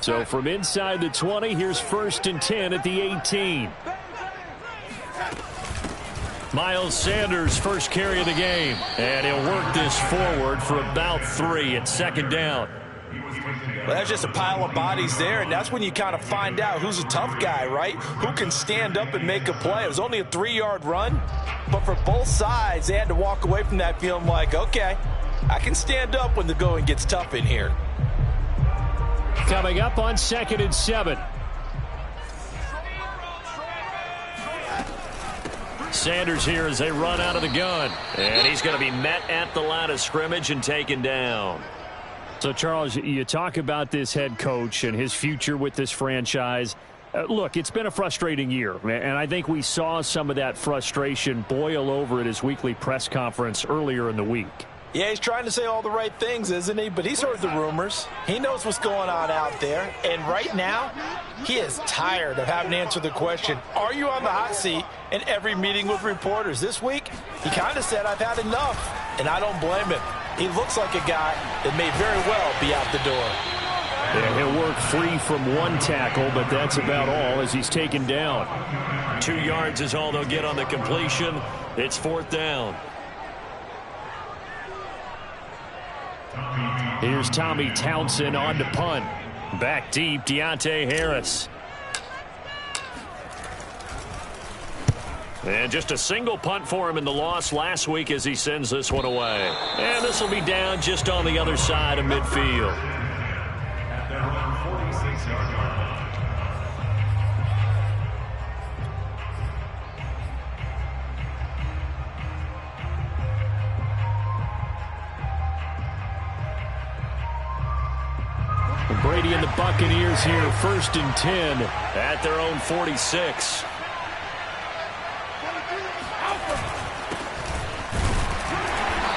So from inside the 20, here's 1st and 10 at the 18. Miles Sanders' first carry of the game. And he'll work this forward for about 3 at 2nd down. Well, that's just a pile of bodies there, and that's when you kind of find out who's a tough guy, right? Who can stand up and make a play. It was only a 3-yard run, but for both sides, they had to walk away from that feeling like, okay, I can stand up when the going gets tough in here. Coming up on 2nd and 7. Sanders here as they run out of the gun. And he's going to be met at the line of scrimmage and taken down. So, Charles, you talk about this head coach and his future with this franchise. Look, it's been a frustrating year, and I think we saw some of that frustration boil over at his weekly press conference earlier in the week. Yeah, he's trying to say all the right things, isn't he? But he's heard the rumors. He knows what's going on out there. And right now, he is tired of having to answer the question, are you on the hot seat in every meeting with reporters? This week, he kind of said, I've had enough. And I don't blame him. He looks like a guy that may very well be out the door. Yeah, he'll work free from 1 tackle, but that's about all as he's taken down. 2 yards is all they'll get on the completion. It's 4th down. Here's Tommy Townsend on to punt. Back deep, Deontay Harris. And just a single punt for him in the loss last week as he sends this one away. And this will be down just on the other side of midfield. At their own 46-yard line. Brady and the Buccaneers here, 1st and 10 at their own 46.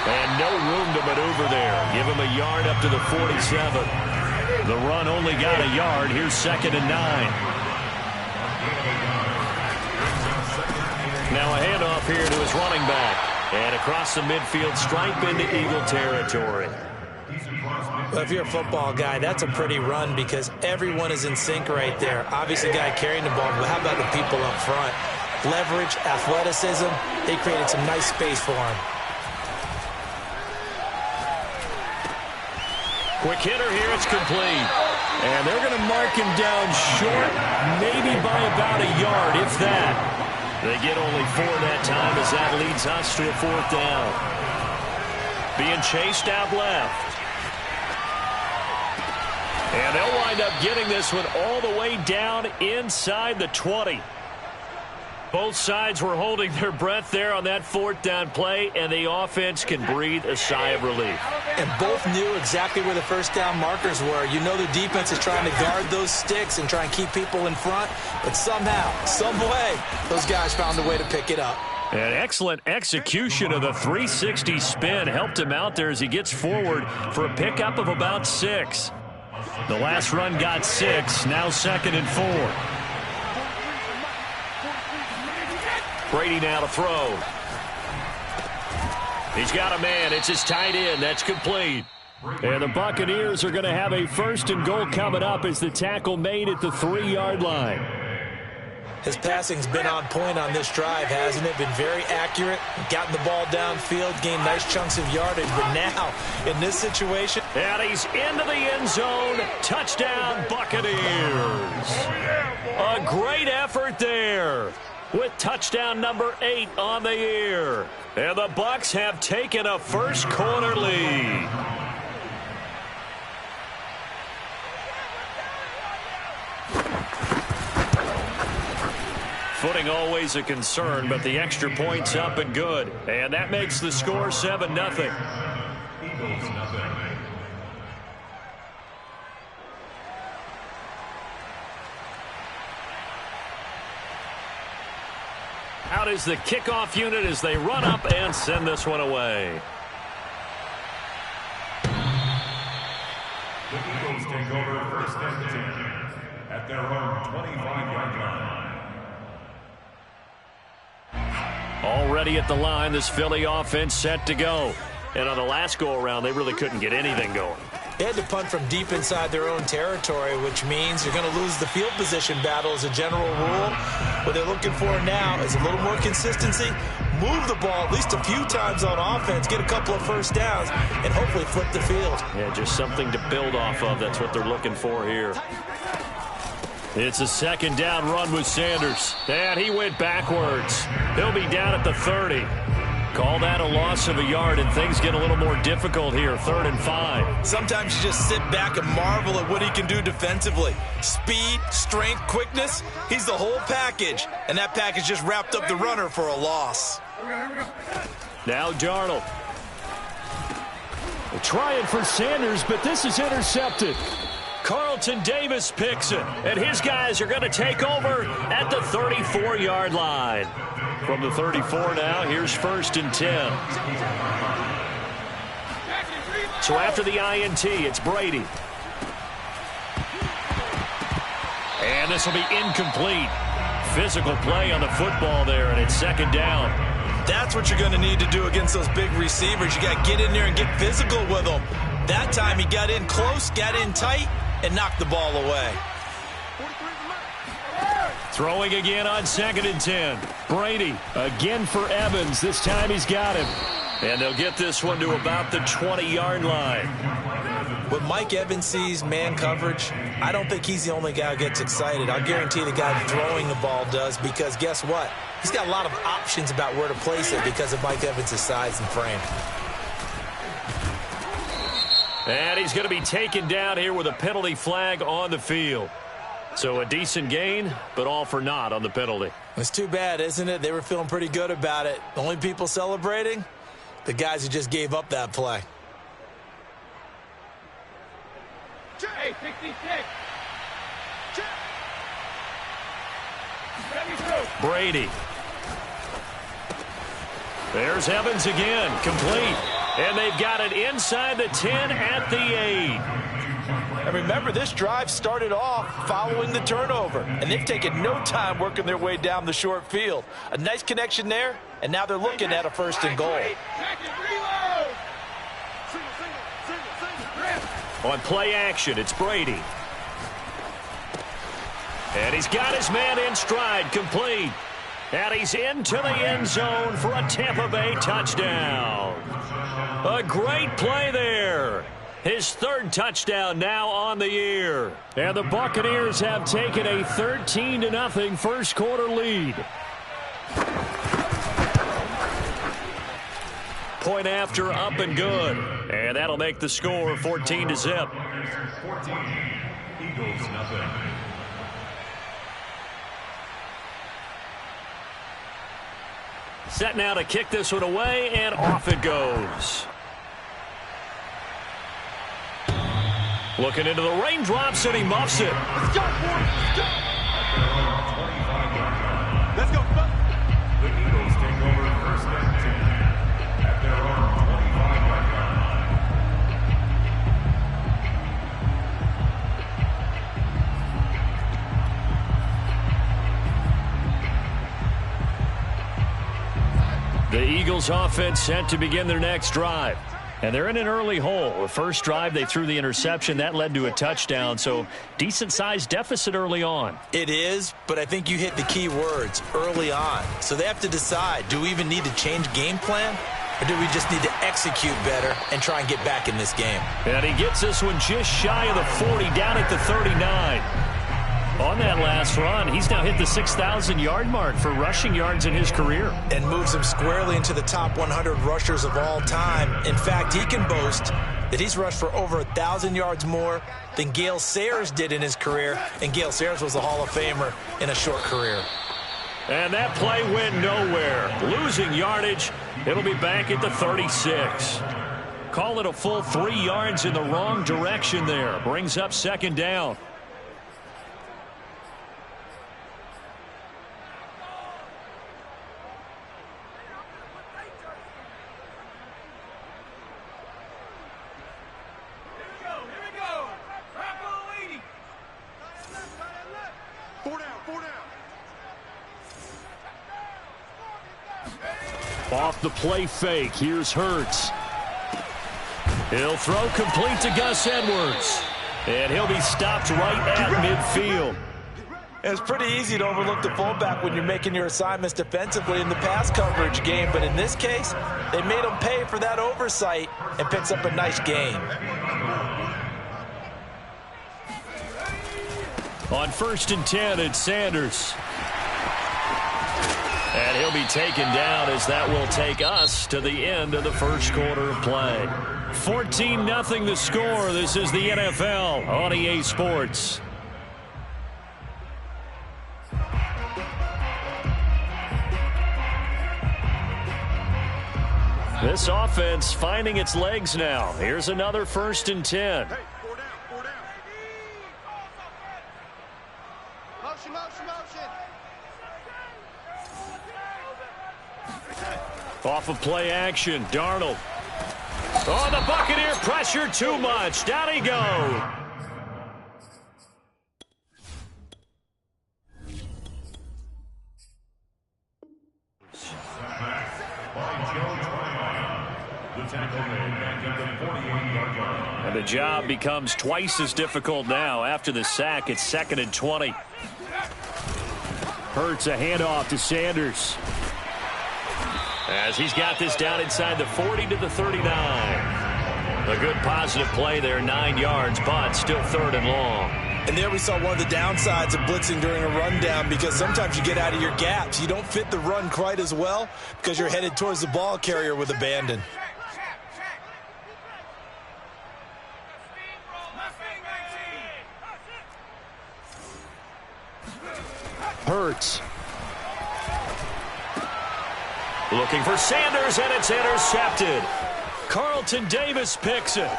And no room to maneuver there. Give him a yard up to the 47. The run only got a yard. Here's 2nd and 9. Now a handoff here to his running back. And across the midfield, stripe into Eagle territory. Well, if you're a football guy, that's a pretty run because everyone is in sync right there. Obviously, the guy carrying the ball, but how about the people up front? Leverage, athleticism, they created some nice space for him. Quick hitter here, it's complete. And they're going to mark him down short, maybe by about a yard, if that. They get only 4 that time as that leads us to a 4th down. Being chased out left. And they'll wind up getting this one all the way down inside the 20. Both sides were holding their breath there on that 4th down play, and the offense can breathe a sigh of relief. And both knew exactly where the 1st down markers were. You know the defense is trying to guard those sticks and try and keep people in front, but somehow, some way, those guys found a way to pick it up. An excellent execution of the 360 spin helped him out there as he gets forward for a pickup of about 6. The last run got 6, now 2nd and 4. Brady now to throw. He's got a man. It's his tight end. That's complete. And the Buccaneers are going to have a 1st and goal coming up as the tackle made at the 3-yard line. His passing's been on point on this drive, hasn't it? Been very accurate, gotten the ball downfield, gained nice chunks of yardage. But now, in this situation... And he's into the end zone. Touchdown, Buccaneers. A great effort there with touchdown number 8 on the year. And the Bucs have taken a first quarter lead. Footing always a concern, but the extra point's up and good. And that makes the score 7-0. Out is the kickoff unit as they run up and send this one away. The Eagles take over 1st and 10 at their own 25-yard line. Already at the line, this Philly offense set to go. And on the last go-around, they really couldn't get anything going. They had to punt from deep inside their own territory, which means you're going to lose the field position battle as a general rule. What they're looking for now is a little more consistency, move the ball at least a few times on offense, get a couple of first downs, and hopefully flip the field. Yeah, just something to build off of. That's what they're looking for here. It's a second down run with Sanders. And he went backwards. He'll be down at the 30. Call that a loss of a yard, and things get a little more difficult here. 3rd and 5. Sometimes you just sit back and marvel at what he can do defensively. Speed, strength, quickness, he's the whole package. And that package just wrapped up the runner for a loss. Now Darnold. Trying for Sanders, but this is intercepted. Carlton Davis picks it, and his guys are going to take over at the 34-yard line. From the 34 now, here's 1st and 10. So after the INT, it's Brady. And this will be incomplete. Physical play on the football there, and it's 2nd down. That's what you're going to need to do against those big receivers. You got to get in there and get physical with them. That time he got in close, got in tight, and knocked the ball away. Throwing again on 2nd and 10. Brady again for Evans. This time he's got him. And they'll get this one to about the 20-yard line. When Mike Evans sees man coverage, I don't think he's the only guy who gets excited. I'll guarantee the guy throwing the ball does, because guess what? He's got a lot of options about where to place it because of Mike Evans' size and frame. And he's going to be taken down here with a penalty flag on the field. So a decent gain, but all for naught on the penalty. It's too bad, isn't it? They were feeling pretty good about it. The only people celebrating, the guys who just gave up that play. Brady. There's Evans again, complete. And they've got it inside the 10 at the 8. And remember, this drive started off following the turnover, and they've taken no time working their way down the short field. A nice connection there, and now they're looking at a 1st and goal. On play action, it's Brady. And he's got his man in stride, complete. And he's into the end zone for a Tampa Bay touchdown. A great play there. His 3rd touchdown now on the year. And the Buccaneers have taken a 13-0 first quarter lead. Point after, up and good. And that'll make the score 14-0. 14, Eagles nothing. Set now to kick this one away, and off it goes. Looking into the raindrops, and he muffs it. Let's go, boys. Let's go. Let's go. The Eagles take over 1st and 10 at their own 25-yard line. The Eagles offense set to begin their next drive. And they're in an early hole. The first drive, they threw the interception. That led to a touchdown, so decent-sized deficit early on. It is, but I think you hit the key words, early on. So they have to decide, do we even need to change game plan, or do we just need to execute better and try and get back in this game? And he gets this one just shy of the 40, down at the 39. On that last run, he's now hit the 6,000-yard mark for rushing yards in his career. And moves him squarely into the top 100 rushers of all time. In fact, he can boast that he's rushed for over 1,000 yards more than Gale Sayers did in his career. And Gale Sayers was a Hall of Famer in a short career. And that play went nowhere. Losing yardage. It'll be back at the 36. Call it a full 3 yards in the wrong direction there. Brings up 2nd down. Off the play fake, here's Hurts. He'll throw complete to Gus Edwards. And he'll be stopped right at midfield. It's pretty easy to overlook the fullback when you're making your assignments defensively in the pass coverage game, but in this case, they made him pay for that oversight and picks up a nice gain. On 1st and 10, it's Sanders. And he'll be taken down as that will take us to the end of the first quarter of play. 14-0 the score. This is the NFL on EA Sports. This offense finding its legs now. Here's another 1st and 10. Hey, 4 down, 4 down. Motion, motion, motion. Off of play action, Darnold. Oh, the Buccaneer pressure too much. Down he goes. And the job becomes twice as difficult now. After the sack, it's 2nd and 20. Hurts a handoff to Sanders. As he's got this down inside the 40 to the 39. A good positive play there, 9 yards, but still 3rd and long. And there we saw one of the downsides of blitzing during a rundown, because sometimes you get out of your gaps. You don't fit the run quite as well because you're headed towards the ball carrier with abandon. Hurts. Looking for Sanders, and it's intercepted. Carlton Davis picks it.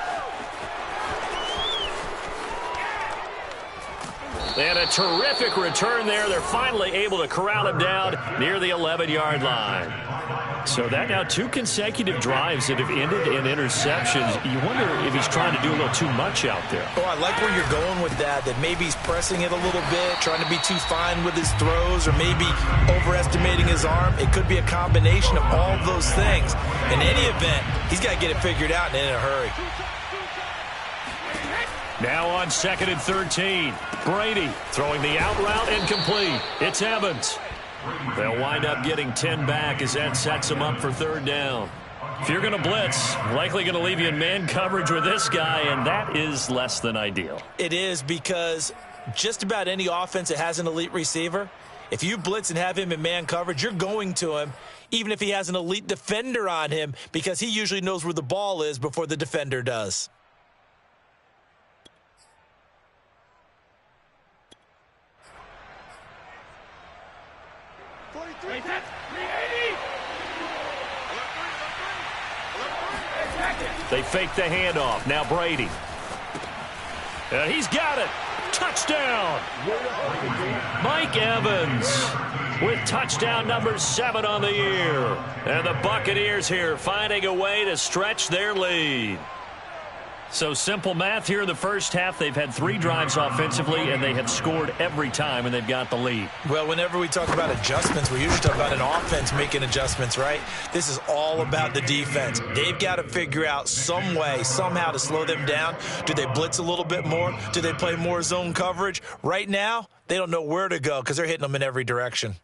And a terrific return there. They're finally able to corral him down near the 11-yard line. So that now 2 consecutive drives that have ended in interceptions. You wonder if he's trying to do a little too much out there. Oh, I like where you're going with that maybe he's pressing it a little bit, trying to be too fine with his throws, or maybe overestimating his arm. It could be a combination of all of those things. In any event, he's got to get it figured out and in a hurry. Now on 2nd and 13. Brady throwing the out route incomplete. It's Evans. They'll wind up getting 10 back as that sets them up for 3rd down. If you're going to blitz, likely going to leave you in man coverage with this guy, and that is less than ideal. It is, because just about any offense that has an elite receiver, if you blitz and have him in man coverage, you're going to him, even if he has an elite defender on him, because he usually knows where the ball is before the defender does. They fake the handoff. Now Brady. And he's got it. Touchdown. Mike Evans with touchdown number 7 on the year. And the Buccaneers here finding a way to stretch their lead. So simple math here in the first half. They've had 3 drives offensively, and they have scored every time, and they've got the lead. Well, whenever we talk about adjustments, we usually talk about an offense making adjustments, right? This is all about the defense. They've got to figure out some way, somehow to slow them down. Do they blitz a little bit more? Do they play more zone coverage? Right now, they don't know where to go because they're hitting them in every direction.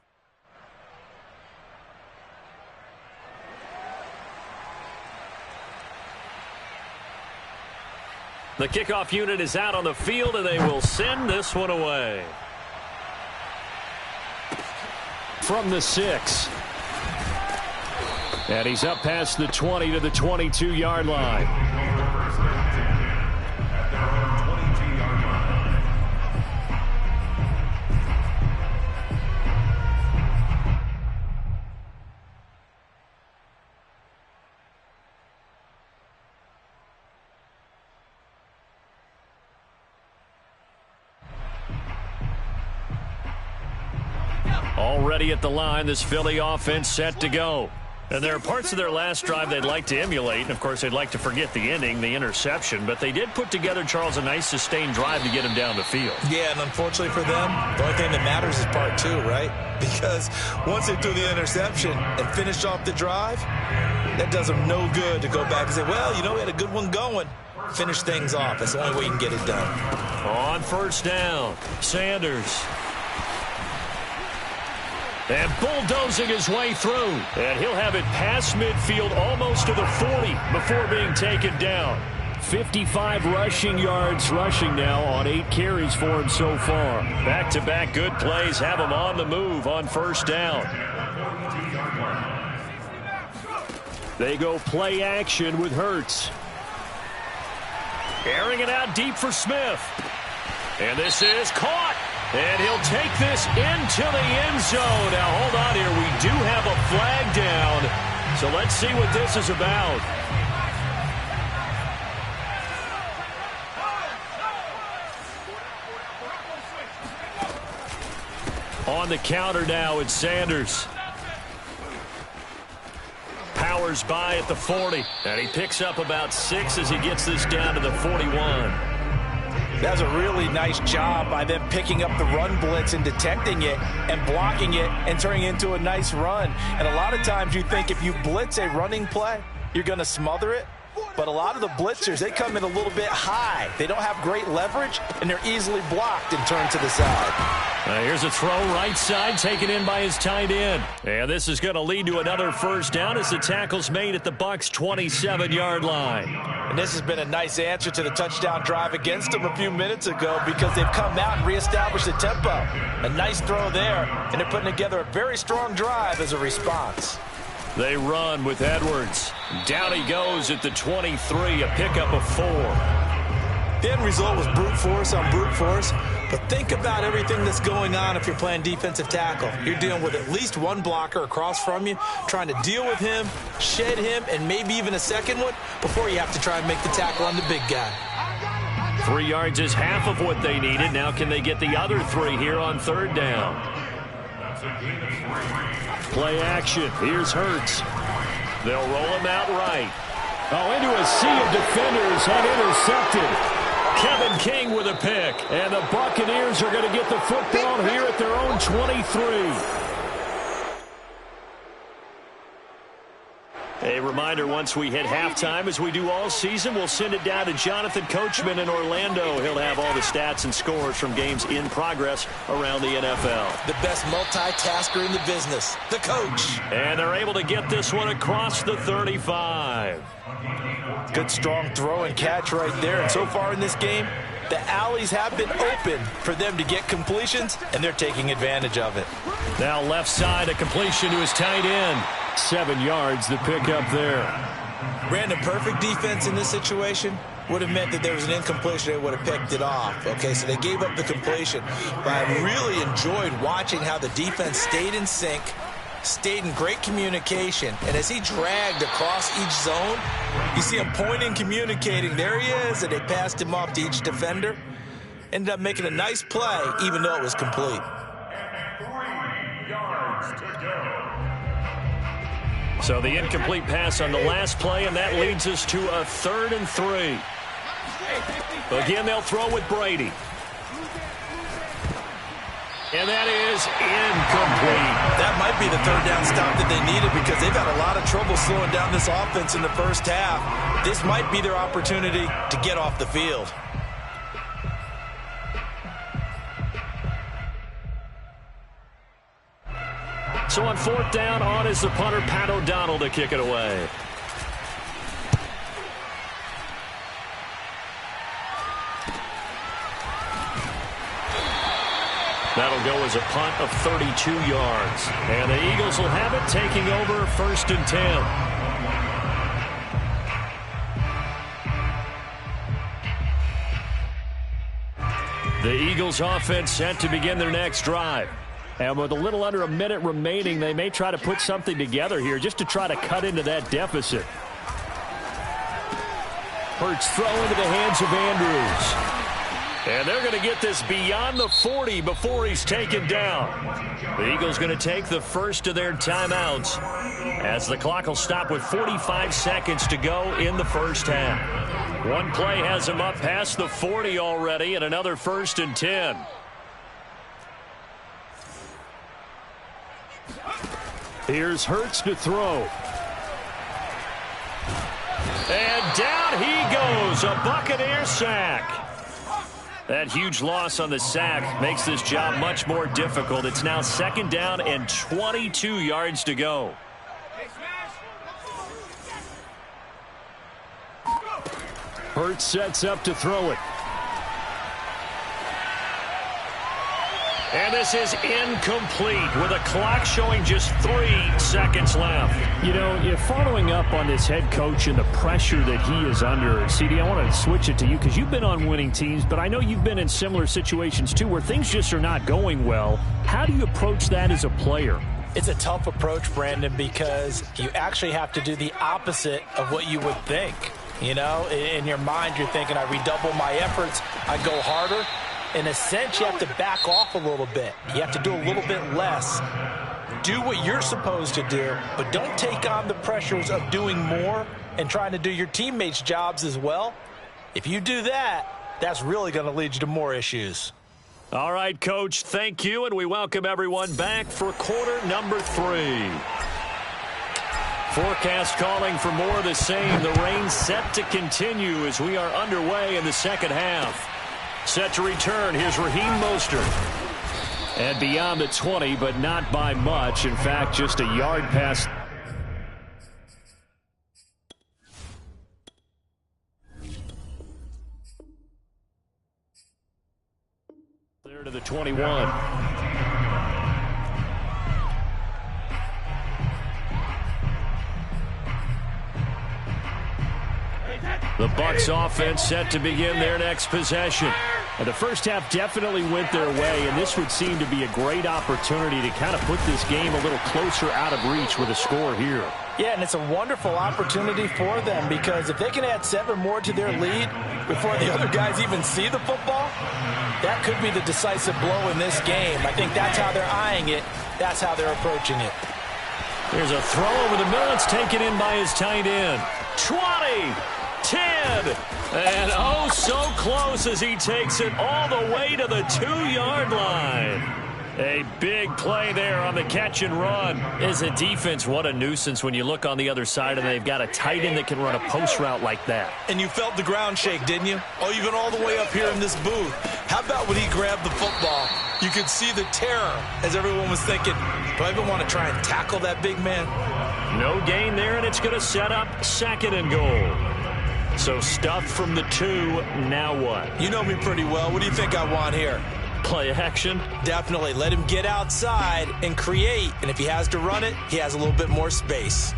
The kickoff unit is out on the field, and they will send this one away. From the 6. And he's up past the 20 to the 22-yard line. Already at the line, this Philly offense set to go. And there are parts of their last drive they'd like to emulate. And, of course, they'd like to forget the ending, the interception. But they did put together, Charles, a nice sustained drive to get him down the field. Yeah, and unfortunately for them, the only thing that matters is part 2, right? Because once they threw the interception and finished off the drive, That does him no good to go back and say, well, you know, we had a good one going. Finish things off. That's the only way you can get it done. On first down, Sanders. And bulldozing his way through. And he'll have it past midfield almost to the 40 before being taken down. 55 rushing yards rushing now on 8 carries for him so far. Back-to-back good plays have him on the move on first down. They go play action with Hurts. Airing it out deep for Smith. And this is caught. And he'll take this into the end zone. Now, hold on here. We do have a flag down. So let's see what this is about. On the counter now, it's Sanders. Powers by at the 40. And he picks up about 6 as he gets this down to the 41. That's a really nice job by them picking up the run blitz and detecting it and blocking it and turning it into a nice run. And a lot of times you think if you blitz a running play, you're going to smother it. But a lot of the blitzers, they come in a little bit high. They don't have great leverage, and they're easily blocked and turned to the side. Here's a throw right side taken in by his tight end. And this is going to lead to another first down as the tackle's made at the Bucs' 27-yard line. And this has been a nice answer to the touchdown drive against them a few minutes ago because they've come out and reestablished the tempo. A nice throw there, and they're putting together a very strong drive as a response. They run with Edwards. Down he goes at the 23, a pickup of 4. The end result was brute force on brute force. But think about everything that's going on if you're playing defensive tackle. You're dealing with at least one blocker across from you, trying to deal with him, shed him, and maybe even a second one before you have to try and make the tackle on the big guy. 3 yards is half of what they needed. Now can they get the other 3 here on third down? Play action. Here's Hurts. They'll roll him out right. Oh, into a sea of defenders and intercepted. Kevin King with a pick. And the Buccaneers are going to get the football here at their own 23. A reminder, once we hit halftime, as we do all season, we'll send it down to Jonathan Coachman in Orlando. He'll have all the stats and scores from games in progress around the NFL. The best multitasker in the business, the coach. And they're able to get this one across the 35. Good strong throw and catch right there. And so far in this game, the alleys have been open for them to get completions, and they're taking advantage of it. Now left side, a completion to his tight end. 7 yards, the pickup there. Brandon, perfect defense in this situation would have meant that there was an incompletion. They would have picked it off. Okay, so they gave up the completion. But I really enjoyed watching how the defense stayed in sync, stayed in great communication, and as he dragged across each zone, you see him pointing, communicating. There he is, and they passed him off to each defender. Ended up making a nice play, even though it was complete. 3 yards to go. So the incomplete pass on the last play, and that leads us to a 3rd and 3. Again, they'll throw with Brady. And that is incomplete. That might be the 3rd down stop that they needed because they've had a lot of trouble slowing down this offense in the first half. This might be their opportunity to get off the field. So on 4th down, on is the punter, Pat O'Donnell, to kick it away. That'll go as a punt of 32 yards. And the Eagles will have it, taking over 1st and 10. The Eagles offense set to begin their next drive. And with a little under a minute remaining, they may try to put something together here just to try to cut into that deficit. Hurts throw into the hands of Andrews. And they're going to get this beyond the 40 before he's taken down. The Eagles going to take the first of their timeouts as the clock will stop with 45 seconds to go in the first half. One play has him up past the 40 already, and another 1st and 10. Here's Hurts to throw. goes, a Buccaneer sack. That huge loss on the sack makes this job much more difficult. It's now 2nd down and 22 yards to go. Hurts sets up to throw it. And this is incomplete with a clock showing just 3 seconds left. You know, you're following up on this head coach and the pressure that he is under. CD, I want to switch it to you because you've been on winning teams, but I know you've been in similar situations too where things just are not going well. How do you approach that as a player? It's a tough approach, Brandon, because you actually have to do the opposite of what you would think. You know, in your mind, you're thinking, I redouble my efforts, I go harder. In a sense, you have to back off a little bit. You have to do a little bit less. Do what you're supposed to do, but don't take on the pressures of doing more and trying to do your teammates' jobs as well. If you do that, that's really going to lead you to more issues. All right, Coach, thank you, and we welcome everyone back for quarter number 3. Forecast calling for more of the same. The rain set to continue as we are underway in the second half. Set to return, here's Raheem Mostert. And beyond the 20, but not by much. In fact, just a yard past. There to the 21. The Bucs offense set to begin their next possession. And the first half definitely went their way, and this would seem to be a great opportunity to kind of put this game a little closer out of reach with a score here. Yeah, and it's a wonderful opportunity for them because if they can add 7 more to their lead before the other guys even see the football, that could be the decisive blow in this game. I think that's how they're eyeing it. That's how they're approaching it. There's a throw over the middle. It's taken in by his tight end. 20. 10, and oh so close as he takes it all the way to the 2-yard line. A big play there on the catch and run. As a defense, what a nuisance when you look on the other side and they've got a tight end that can run a post route like that. And you felt the ground shake, didn't you? Oh, you've been all the way up here in this booth. How about when he grabbed the football? You could see the terror as everyone was thinking, do I even want to try and tackle that big man? No gain there, and it's going to set up 2nd and goal. So stuffed from the 2, now what? You know me pretty well. What do you think I want here? Play action? Definitely. Let him get outside and create. And if he has to run it, he has a little bit more space.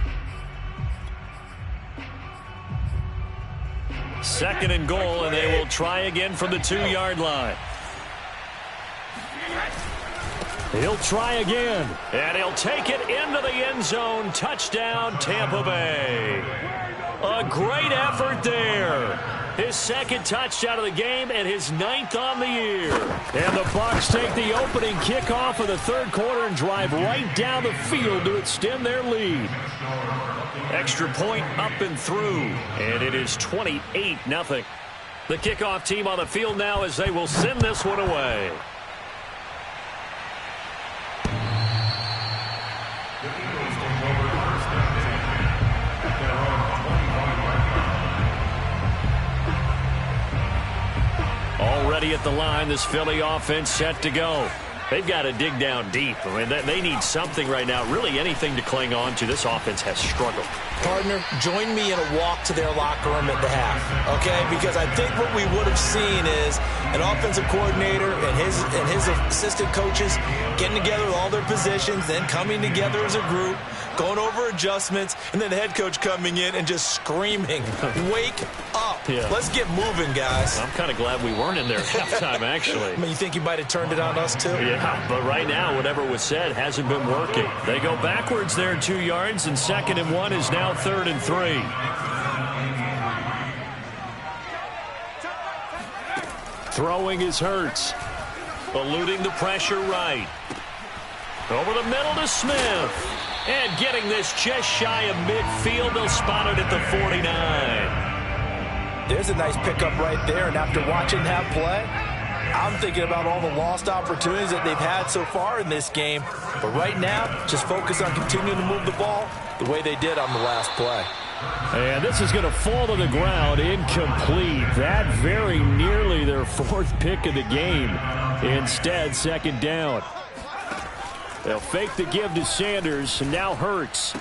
2nd and goal, and they will try again from the 2-yard line. He'll try again. And he'll take it into the end zone. Touchdown, Tampa Bay. A great effort there. His 2nd touchdown of the game and his 9th on the year. And the Bucs take the opening kickoff of the 3rd quarter and drive right down the field to extend their lead. Extra point up and through. And it is 28-0. The kickoff team on the field now as they will send this one away. Already at the line, this Philly offense set to go. They've got to dig down deep. I mean, they need something right now, really anything to cling on to. This offense has struggled. Partner, join me in a walk to their locker room at the half, okay? Because I think what we would have seen is an offensive coordinator and his assistant coaches getting together with all their positions, then coming together as a group, going over adjustments, and then the head coach coming in and just screaming, wake up. Yeah. Let's get moving, guys. I'm kind of glad we weren't in there at halftime, actually. I mean, you think you might have turned it on us, too? Yeah, but right now, whatever was said hasn't been working. They go backwards there 2 yards, and 2nd and 1 is now 3rd and 3. Throwing is Hurts. Eluding the pressure right. Over the middle to Smith. And getting this just shy of midfield. They'll spot it at the 49. There's a nice pickup right there, and after watching that play, I'm thinking about all the lost opportunities that they've had so far in this game. But right now, just focus on continuing to move the ball the way they did on the last play. And this is going to fall to the ground, incomplete. That very nearly their fourth pick of the game. Instead, second down. They'll fake the give to Sanders, and now Hurts.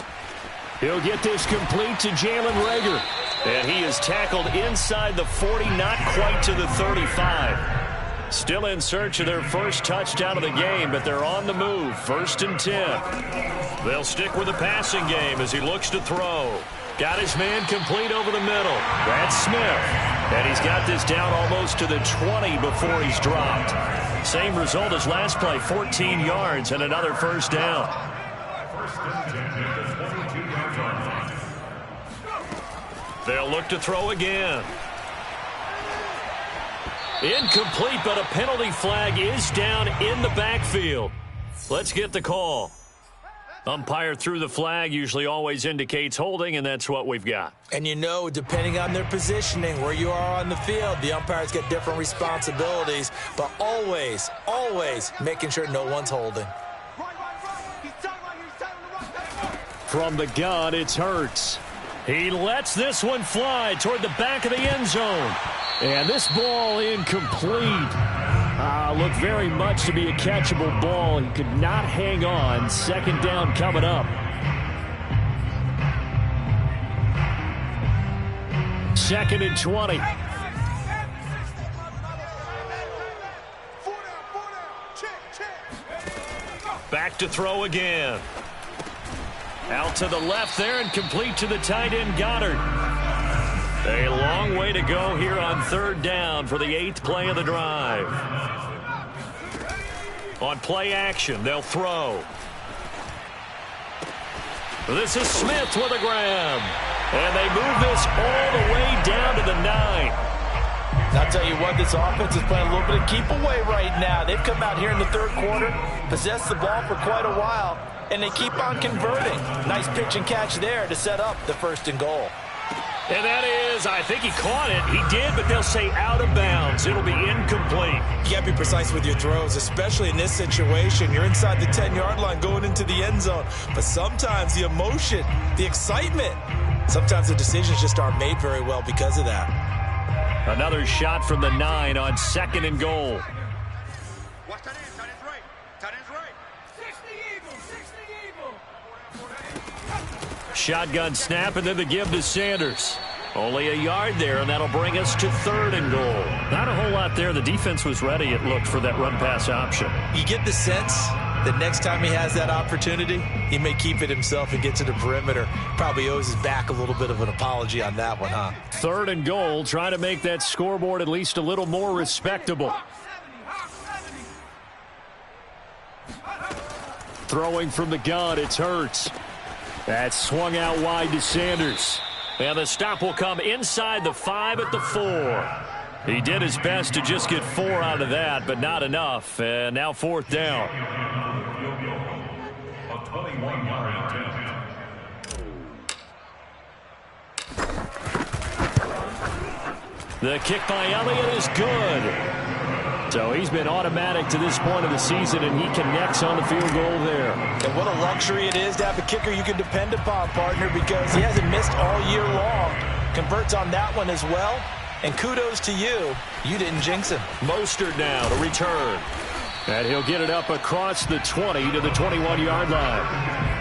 He'll get this complete to Jalen Reagor. And he is tackled inside the 40, not quite to the 35. Still in search of their first touchdown of the game, but they're on the move. 1st and 10. They'll stick with the passing game as he looks to throw. Got his man complete over the middle. That's Smith. And he's got this down almost to the 20 before he's dropped. Same result as last play, 14 yards and another first down. They'll look to throw again. Incomplete, but a penalty flag is down in the backfield. Let's get the call. Umpire threw the flag, usually always indicates holding, and that's what we've got. And you know, depending on their positioning, where you are on the field, the umpires get different responsibilities, but always, always making sure no one's holding. From the gun, it's Hurts. He lets this one fly toward the back of the end zone. And this ball incomplete. Looked very much to be a catchable ball. He could not hang on. Second down coming up. Second and 20. Back to throw again. Out to the left there and complete to the tight end Goddard. A long way to go here on 3rd down for the 8th play of the drive. On play action, they'll throw. This is Smith with a grab. And they move this all the way down to the 9. I'll tell you what, this offense is playing a little bit of keep away right now. They've come out here in the 3rd quarter, possessed the ball for quite a while, and they keep on converting. Nice pitch and catch there to set up the 1st and goal. And that is, I think he caught it. He did, but they'll say out of bounds. It'll be incomplete. You got to be precise with your throws, especially in this situation. You're inside the 10-yard line going into the end zone. But sometimes the emotion, the excitement, sometimes the decisions just aren't made very well because of that. Another shot from the 9 on 2nd and goal. Watch tight end, tight end's right. Tight end's right. 60 Eagle. Shotgun snap and then the give to Sanders. Only a yard there, and that'll bring us to 3rd and goal. Not a whole lot there. The defense was ready, it looked, for that run-pass option. You get the sense that next time he has that opportunity, he may keep it himself and get to the perimeter. Probably owes his back a little bit of an apology on that one, huh? 3rd and goal, trying to make that scoreboard at least a little more respectable. Throwing from the gun, it's Hurts. That's swung out wide to Sanders. And the stop will come inside the 5 at the 4. He did his best to just get 4 out of that, but not enough. And now 4th down. A 21-yard attempt. The kick by Elliott is good. So he's been automatic to this point of the season, and he connects on the field goal there. And what a luxury it is to have a kicker you can depend upon, partner, because he hasn't missed all year long. Converts on that one as well. And kudos to you. You didn't jinx him. Mostert now to return. And he'll get it up across the 20 to the 21-yard line.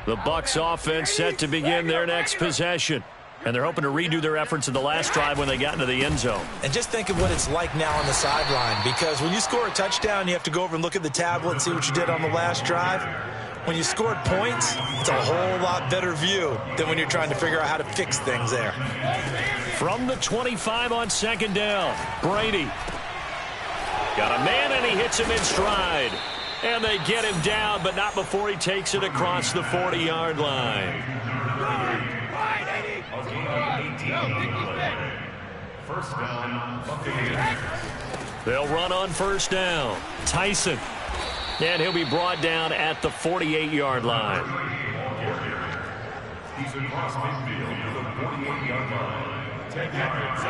The Bucs offense set to begin their next possession. And they're hoping to redo their efforts in the last drive when they got into the end zone. And just think of what it's like now on the sideline, because when you score a touchdown, you have to go over and look at the tablet and see what you did on the last drive. When you scored points, it's a whole lot better view than when you're trying to figure out how to fix things there. From the 25 on 2nd down, Brady. Got a man, and he hits him in stride. And they get him down, but not before he takes it across the 40-yard line. First down, Buccaneers. They'll run on 1st down. Tyson. And he'll be brought down at the 48-yard line. He's across midfield to the 48-yard line. 10 yards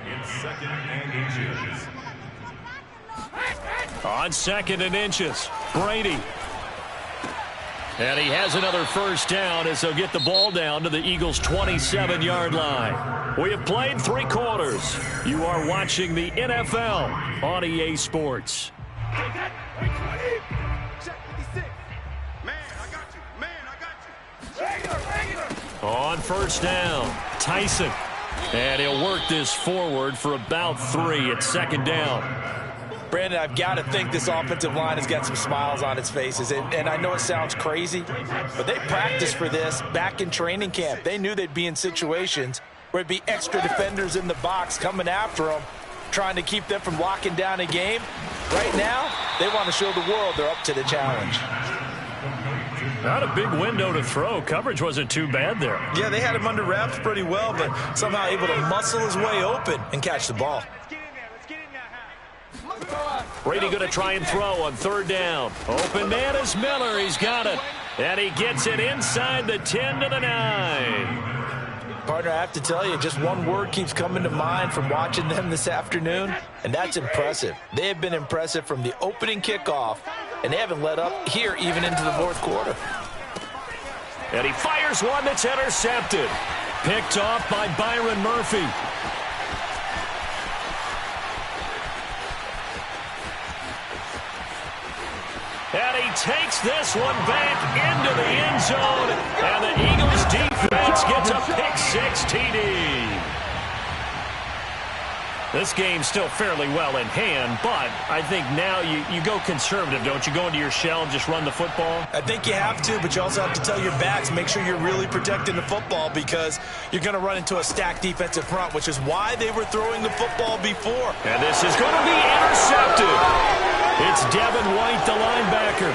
in second and inches. On second and inches, Brady. And he has another first down as they'll get the ball down to the Eagles' 27-yard line. We have played 3 quarters. You are watching the NFL on EA Sports. On first down, Tyson. And he'll work this forward for about 3 at second down. Brandon, I've got to think this offensive line has got some smiles on its faces. And I know it sounds crazy, but they practiced for this back in training camp. They knew they'd be in situations where it'd be extra defenders in the box coming after them, trying to keep them from locking down a game. Right now, they want to show the world they're up to the challenge. Not a big window to throw. Coverage wasn't too bad there. Yeah, they had him under wraps pretty well, but somehow able to muscle his way open and catch the ball. Brady going to try and throw on third down. Open man is Miller. He's got it. And he gets it inside the 10 to the 9. Partner, I have to tell you, just one word keeps coming to mind from watching them this afternoon, and that's impressive. They have been impressive from the opening kickoff, and they haven't let up here even into the fourth quarter. And he fires one that's intercepted. Picked off by Byron Murphy. And he takes this one back into the end zone. And the Eagles defense gets a pick-6 TD. This game's still fairly well in hand, but I think now you go conservative, don't you? Go into your shell and just run the football? I think you have to, but you also have to tell your backs, make sure you're really protecting the football because you're going to run into a stacked defensive front, which is why they were throwing the football before. And this is going to be intercepted. It's Devin White, the linebacker.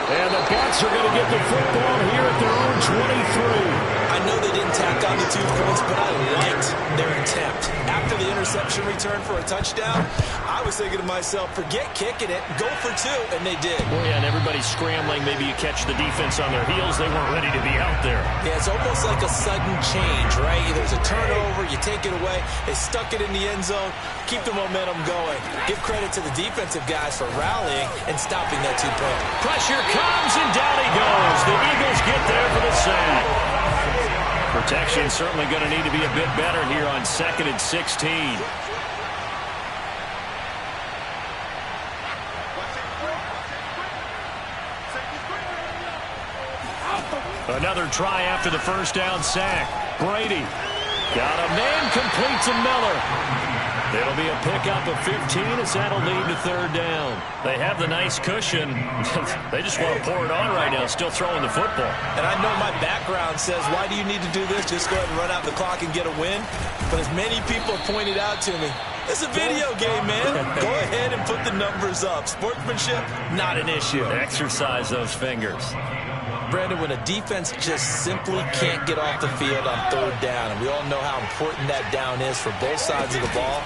And the Bucs are going to get the football here at their own 23. I know they didn't tack on the 2 points, but I liked their attempt. After the interception return for a touchdown, I was thinking to myself, forget kicking it, go for 2, and they did. Well, yeah, and everybody's scrambling. Maybe you catch the defense on their heels. They weren't ready to be out there. Yeah, it's almost like a sudden change, right? There's a turnover, you take it away, they stuck it in the end zone, keep the momentum going. Give credit to the defensive guys for rallying and stopping that 2-point. Pressure comes, and down he goes. The Eagles get there for the sack. Protection certainly going to need to be a bit better here on 2nd and 16. Another try after the first down sack. Brady got a man, complete to Miller. It'll be a pickup of 15 as that'll lead to third down. They have the nice cushion. They just want to pour it on right now, still throwing the football. And I know my background says, why do you need to do this? Just go ahead and run out the clock and get a win. But as many people have pointed out to me, it's a video game, man. Go ahead and put the numbers up. Sportsmanship, not an issue. Exercise those fingers. Brandon, when a defense just simply can't get off the field on third down, and we all know how important that down is for both sides of the ball,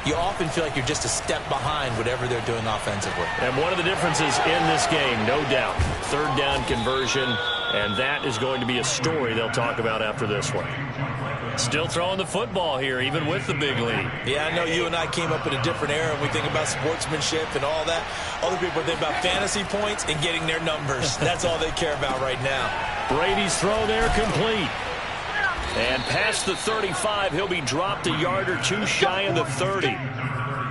you often feel like you're just a step behind whatever they're doing offensively. And one of the differences in this game, no doubt, third down conversion, and that is going to be a story they'll talk about after this one. Still throwing the football here, even with the big lead. Yeah, I know you and I came up in a different era, and we think about sportsmanship and all that. Other people think about fantasy points and getting their numbers. That's all they care about right now. Brady's throw there complete. And past the 35, he'll be dropped a yard or 2 shy of the 30.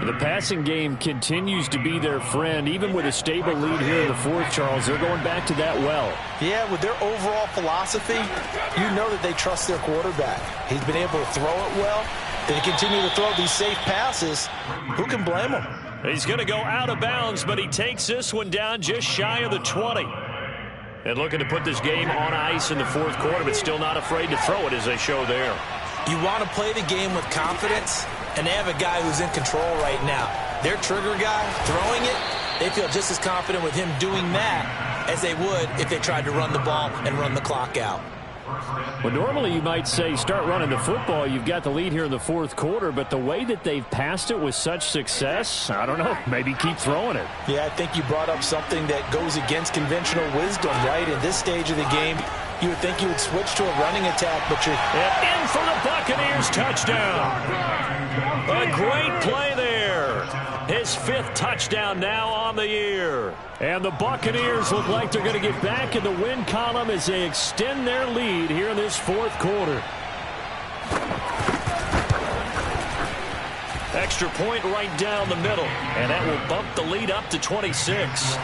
The passing game continues to be their friend. Even with a stable lead here in the fourth, Charles, they're going back to that well. Yeah, with their overall philosophy, you know that they trust their quarterback. He's been able to throw it well. They continue to throw these safe passes. Who can blame him? He's going to go out of bounds, but he takes this one down just shy of the 20. And looking to put this game on ice in the fourth quarter, but still not afraid to throw it as they show there. You want to play the game with confidence, and they have a guy who's in control right now. Their trigger guy throwing it, they feel just as confident with him doing that as they would if they tried to run the ball and run the clock out. Well, normally you might say start running the football. You've got the lead here in the fourth quarter, but the way that they've passed it with such success, I don't know, maybe keep throwing it. Yeah, I think you brought up something that goes against conventional wisdom, right? In this stage of the game, you would think you would switch to a running attack, but you're... And in for the Buccaneers touchdown. A great play there. His 5th touchdown now on the year. And the Buccaneers look like they're going to get back in the win column as they extend their lead here in this fourth quarter. Extra point right down the middle, and that will bump the lead up to 26.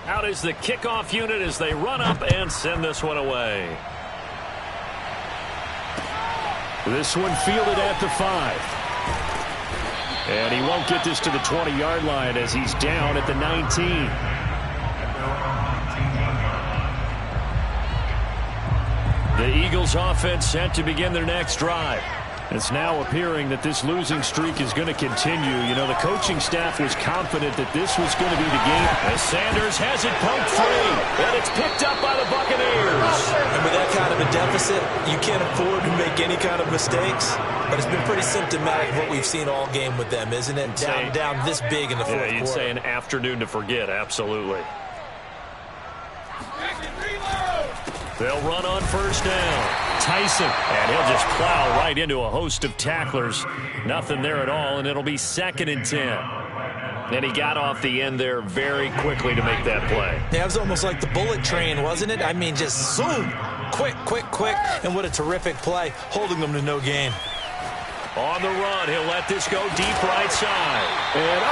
Out is the kickoff unit as they run up and send this one away. This one fielded at the 5. And he won't get this to the 20-yard line as he's down at the 19. The Eagles offense set to begin their next drive. It's now appearing that this losing streak is going to continue. You know, the coaching staff was confident that this was going to be the game. As Sanders has it poked free, and it's picked up by the Buccaneers. And with that kind of a deficit, you can't afford to make any kind of mistakes. But it's been pretty symptomatic of what we've seen all game with them, isn't it? Down this big in the fourth quarter. Yeah, you'd say an afternoon to forget, absolutely. They'll run on first down. Tyson, and he'll just plow right into a host of tacklers. Nothing there at all, and it'll be 2nd and 10. And he got off the end there very quickly to make that play. Yeah, it was almost like the bullet train, wasn't it? I mean, just zoom. Quick, and what a terrific play, holding them to no gain. On the run, he'll let this go deep right side. And,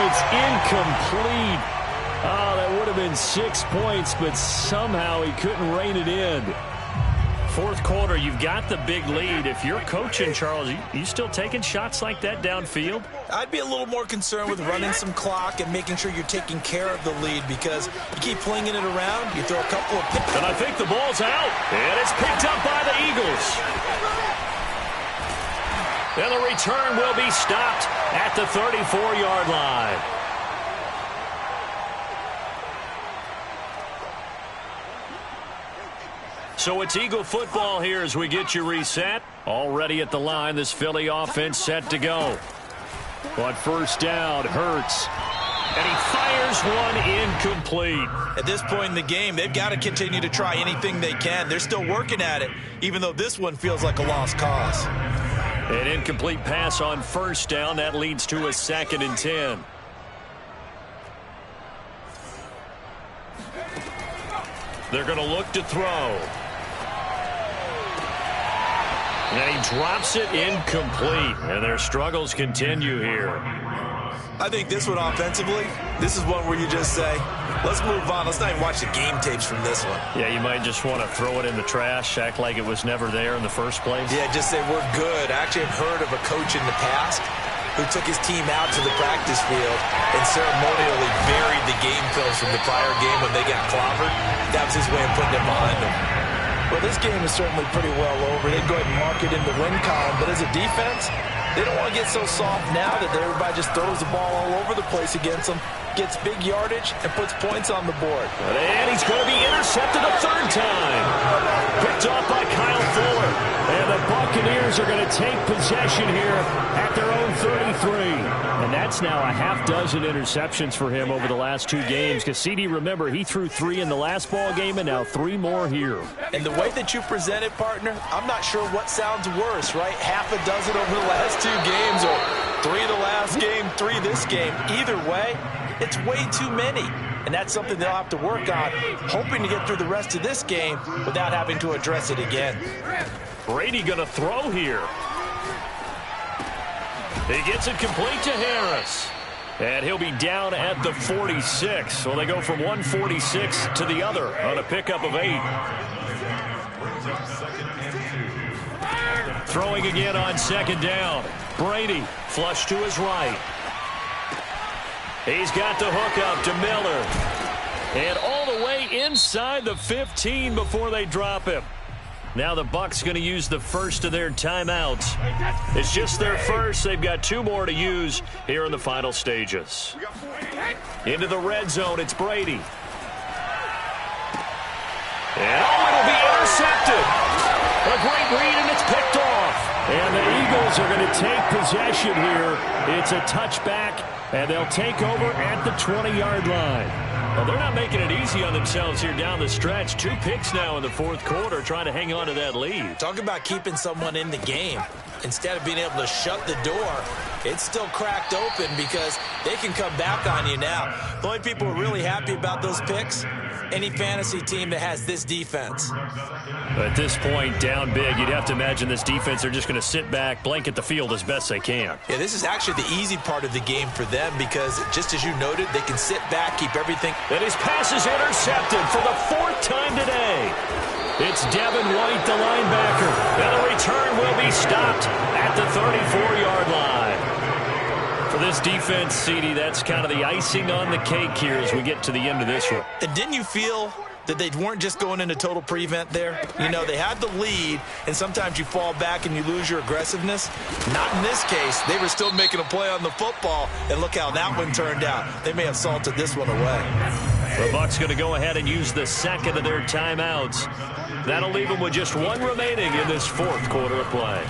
it's incomplete. Oh, that would have been 6 points, but somehow he couldn't rein it in. Fourth quarter, you've got the big lead. If you're coaching, Charles, you still taking shots like that downfield? I'd be a little more concerned with running some clock and making sure you're taking care of the lead, because you keep flinging it around, you throw a couple of picks. And I think the ball's out, and it's picked up by the Eagles. And the return will be stopped at the 34-yard line. So it's Eagle football here as we get you reset. Already at the line, this Philly offense set to go. On first down, Hurts. And he fires one incomplete. At this point in the game, they've got to continue to try anything they can. They're still working at it, even though this one feels like a lost cause. An incomplete pass on first down. That leads to a 2nd and 10. They're going to look to throw. And he drops it incomplete. And their struggles continue here. I think this one offensively, this is one where you just say, let's move on. Let's not even watch the game tapes from this one. Yeah, you might just want to throw it in the trash, act like it was never there in the first place. Yeah, just say we're good. I actually have heard of a coach in the past who took his team out to the practice field and ceremonially buried the game films from the prior game when they got clobbered. That was his way of putting it behind them. Well, this game is certainly pretty well over. They'd go ahead and mark it in the win column, but as a defense, they don't want to get so soft now that everybody just throws the ball all over the place against them, gets big yardage, and puts points on the board. And he's going to be intercepted a 3rd time. Picked off by Kyle Fuller. And the Buccaneers are going to take possession here at their own 33. And that's now a half-dozen interceptions for him over the last 2 games. Because CD, remember, he threw 3 in the last ball game and now 3 more here. And the way that you present it, partner, I'm not sure what sounds worse, right? Half a dozen over the last 2 games, or 3 the last game, 3 this game. Either way, it's way too many. And that's something they'll have to work on, hoping to get through the rest of this game without having to address it again. Brady going to throw here. He gets it complete to Harris. And he'll be down at the 46. So they go from 146 to the other on a pickup of 8. Throwing again on 2nd down. Brady flush to his right. He's got the hook up to Miller. And all the way inside the 15 before they drop him. Now the Bucs going to use the first of their timeouts. It's just their first. They've got 2 more to use here in the final stages. Into the red zone, it's Brady. And it'll be intercepted. A great read, and it's picked off. And the Eagles are going to take possession here. It's a touchback, and they'll take over at the 20-yard line. Well, they're not making it easy on themselves here down the stretch. 2 picks now in the fourth quarter, trying to hang on to that lead. Talk about keeping someone in the game. Instead of being able to shut the door, it's still cracked open because they can come back on you now. The only people who are really happy about those picks, any fantasy team that has this defense. At this point, down big, you'd have to imagine this defense are just going to sit back, blanket the field as best they can. Yeah, this is actually the easy part of the game for them because, just as you noted, they can sit back, keep everything. And his pass is intercepted for the 4th time today. It's Devin White, the linebacker. And the return will be stopped at the 34-yard line. For this defense, CD, that's kind of the icing on the cake here as we get to the end of this one. And didn't you feel that they weren't just going into total prevent there? You know, they had the lead, and sometimes you fall back and you lose your aggressiveness. Not in this case. They were still making a play on the football, and look how that one turned out. They may have salted this one away. The Bucs going to go ahead and use the second of their timeouts. That'll leave them with just 1 remaining in this 4th quarter of play.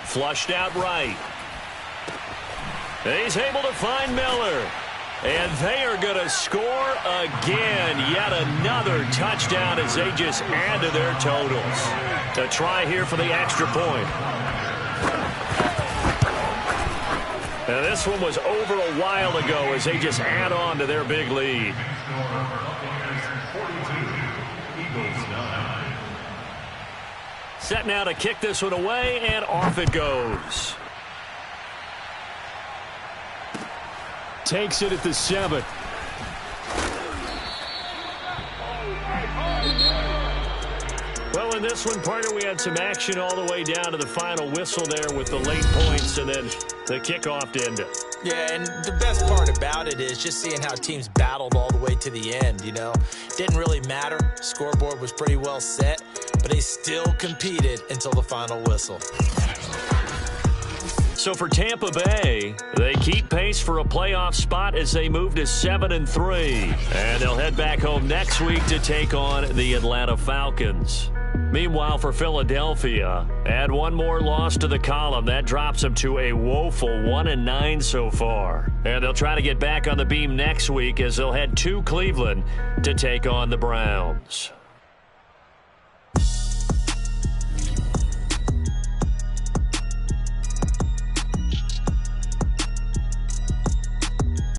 Flushed out right. He's able to find Miller. And they are going to score again. Yet another touchdown as they just add to their totals. To try here for the extra point. Now this one was over a while ago as they just add on to their big lead. Set now to kick this one away, and off it goes. Takes it at the 7. Well, in this one, partner, we had some action all the way down to the final whistle there with the late points and then the kickoff to end it. Yeah, and the best part about it is just seeing how teams battled all the way to the end, you know. Didn't really matter. Scoreboard was pretty well set, but they still competed until the final whistle. So for Tampa Bay, they keep pace for a playoff spot as they move to 7-3. And they'll head back home next week to take on the Atlanta Falcons. Meanwhile, for Philadelphia, add 1 more loss to the column. That drops them to a woeful 1-9 so far. And they'll try to get back on the beam next week as they'll head to Cleveland to take on the Browns.